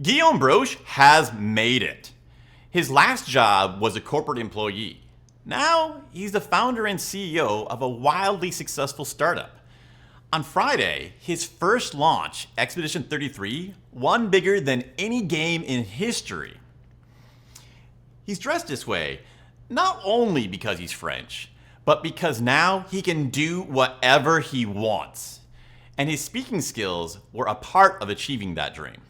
Guillaume Broche has made it. His last job was a corporate employee. Now, he's the founder and CEO of a wildly successful startup. On Friday, his first launch, Expedition 33, won bigger than any game in history. He's dressed this way not only because he's French, but because now he can do whatever he wants. And his speaking skills were a part of achieving that dream.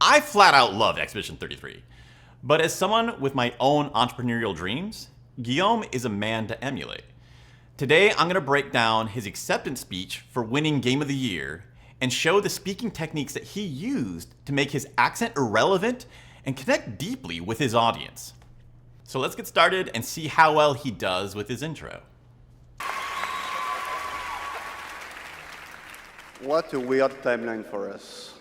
I flat out loved Expedition 33, but as someone with my own entrepreneurial dreams, Guillaume is a man to emulate. Today, I'm going to break down his acceptance speech for winning Game of the Year and show the speaking techniques that he used to make his accent irrelevant and connect deeply with his audience. So let's get started and see how well he does with his intro. What a weird timeline for us.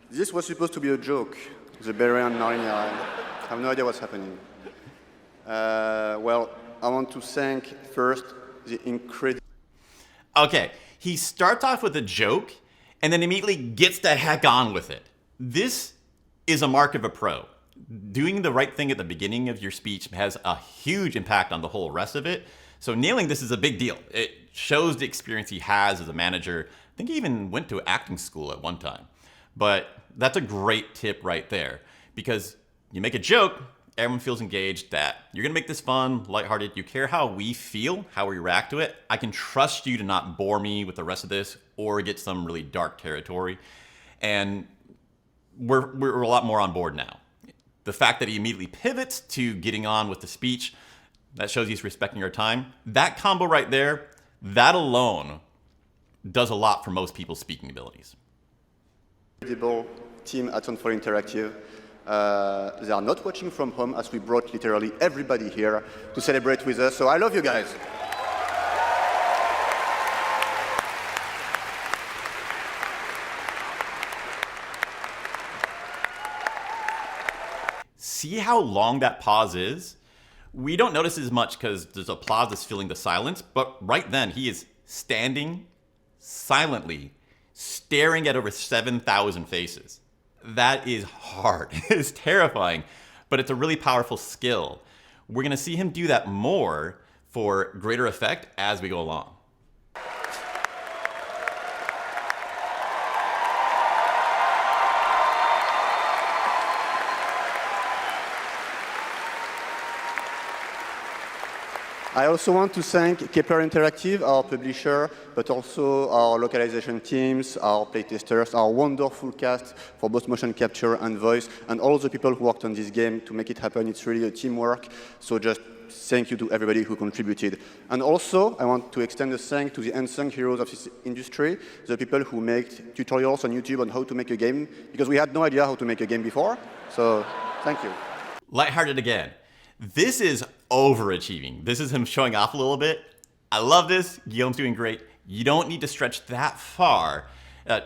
This was supposed to be a joke, the Beret and Narnia. I have no idea what's happening. Well, I want to thank first the incredible... Okay, he starts off with a joke and then immediately gets the heck on with it. This is a mark of a pro. Doing the right thing at the beginning of your speech has a huge impact on the whole rest of it. So nailing this is a big deal. It shows the experience he has as a manager. I think he even went to acting school at one time. But that's a great tip right there, because you make a joke, everyone feels engaged that you're gonna make this fun, lighthearted. You care how we feel, how we react to it. I can trust you to not bore me with the rest of this or get some really dark territory. And we're a lot more on board now. The fact that he immediately pivots to getting on with the speech, that shows he's respecting our time. That combo right there, that alone does a lot for most people's speaking abilities. Incredible team at Sandfall Interactive. They are not watching from home, as we brought literally everybody here to celebrate with us. So I love you guys. See how long that pause is? We don't notice as much because there's applause that's filling the silence, but right then he is standing silently, staring at over 7,000 faces. That is hard. It's terrifying, but it's a really powerful skill. We're gonna see him do that more for greater effect as we go along. I also want to thank Kepler Interactive, our publisher, but also our localization teams, our playtesters, our wonderful cast for both motion capture and voice, and all the people who worked on this game to make it happen. It's really a teamwork, so just thank you to everybody who contributed. And also, I want to extend a thanks to the unsung heroes of this industry, the people who make tutorials on YouTube on how to make a game, because we had no idea how to make a game before, so thank you. Lighthearted again. This is overachieving. This is him showing off a little bit. I love this. Guillaume's doing great. You don't need to stretch that far.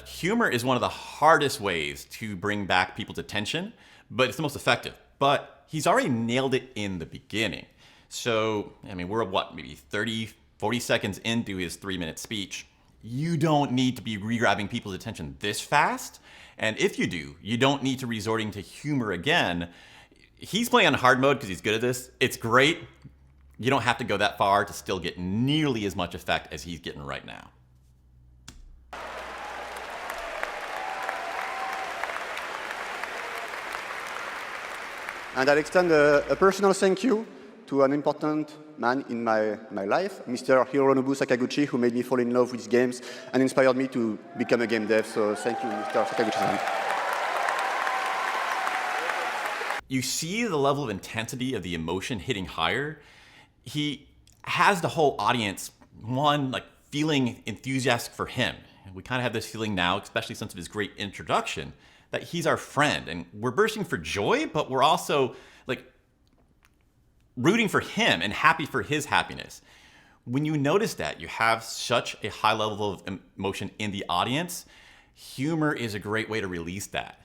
Humor is one of the hardest ways to bring back people's attention, but it's the most effective. But he's already nailed it in the beginning. So, I mean, we're what, maybe 30, 40 seconds into his 3-minute speech. You don't need to be re-grabbing people's attention this fast. And if you do, you don't need to resorting to humor again. He's playing on hard mode because he's good at this. It's great. You don't have to go that far to still get nearly as much effect as he's getting right now. And I'll extend a personal thank you to an important man in my life, Mr. Hironobu Sakaguchi, who made me fall in love with games and inspired me to become a game dev. So thank you, Mr. Sakaguchi-san. You see the level of intensity of the emotion hitting higher. He has the whole audience, like feeling enthusiastic for him. We kind of have this feeling now, especially since of his great introduction, that he's our friend. And we're bursting for joy, but we're also like rooting for him and happy for his happiness. When you notice that you have such a high level of emotion in the audience, humor is a great way to release that.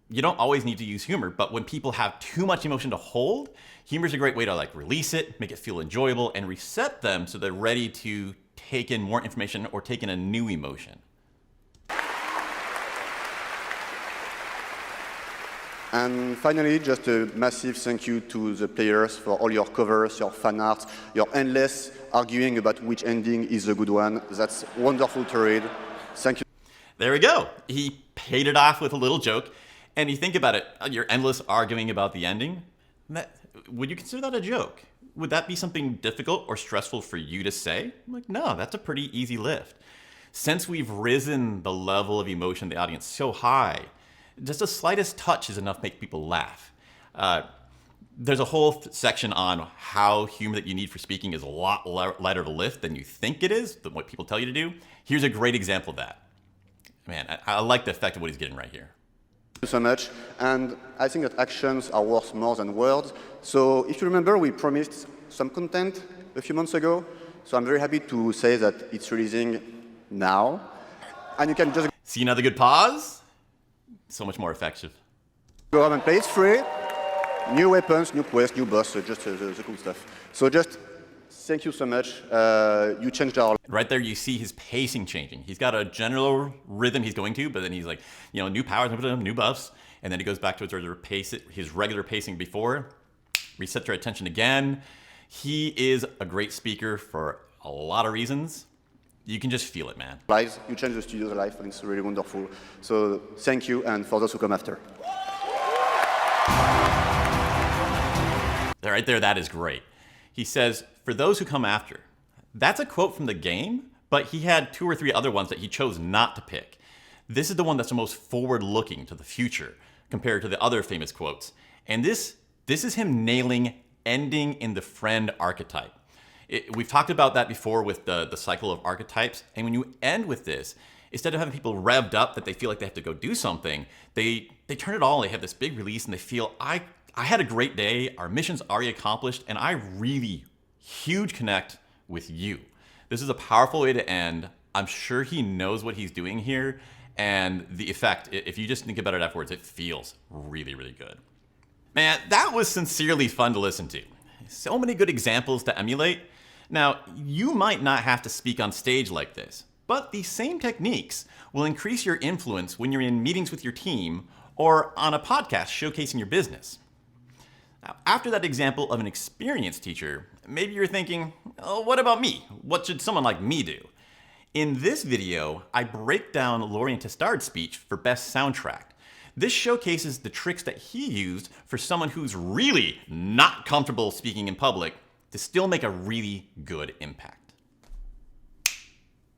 You don't always need to use humor, but when people have too much emotion to hold, humor is a great way to like release it, make it feel enjoyable, and reset them so they're ready to take in more information or take in a new emotion. And finally, just a massive thank you to the players for all your covers, your fan art, your endless arguing about which ending is the good one. That's wonderful to read. Thank you. There we go. He paid it off with a little joke. And you think about it, you're endless arguing about the ending. Would you consider that a joke? Would that be something difficult or stressful for you to say? I'm like, no, that's a pretty easy lift. Since we've risen the level of emotion in the audience so high, just the slightest touch is enough to make people laugh. There's a whole section on how humor that you need for speaking is a lot lighter to lift than you think it is, than what people tell you to do. Here's a great example of that. Man, I like the effect of what he's getting right here. Thank you so much. And I think that actions are worth more than words. So if you remember, we promised some content a few months ago. So I'm very happy to say that it's releasing now. And you can just See another good pause? So much more effective. go ahead and play. It's free. New weapons, new quests, new boss, so just the cool stuff. So just thank you so much. You changed our life. Right there, you see his pacing changing. He's got a general rhythm he's going to, but then he's like, new powers, new buffs, and then he goes back to his regular pacing before, resets your attention again. He is a great speaker for a lot of reasons. You can just feel it, man. Lives. You changed the studio's life, and it's really wonderful. So thank you, and for those who come after. Right there, that is great. He says, for those who come after. That's a quote from the game, but he had 2 or 3 other ones that he chose not to pick. This is the one that's the most forward-looking to the future compared to the other famous quotes. And this is him nailing ending in the friend archetype. We've talked about that before with the cycle of archetypes. And when you end with this, instead of having people revved up that they feel like they have to go do something, they turn it all. They have this big release and they feel, I had a great day. Our mission's already accomplished. And I really huge connect with you. This is a powerful way to end. I'm sure he knows what he's doing here. And the effect, if you just think about it afterwards, it feels really, really good. Man, that was sincerely fun to listen to. So many good examples to emulate. Now, you might not have to speak on stage like this, but these same techniques will increase your influence when you're in meetings with your team or on a podcast showcasing your business. Now, after that example of an experienced teacher, maybe you're thinking, oh, what about me? What should someone like me do? In this video, I break down Lorien Testard's speech for Best Soundtrack. This showcases the tricks that he used for someone who's really not comfortable speaking in public to still make a really good impact.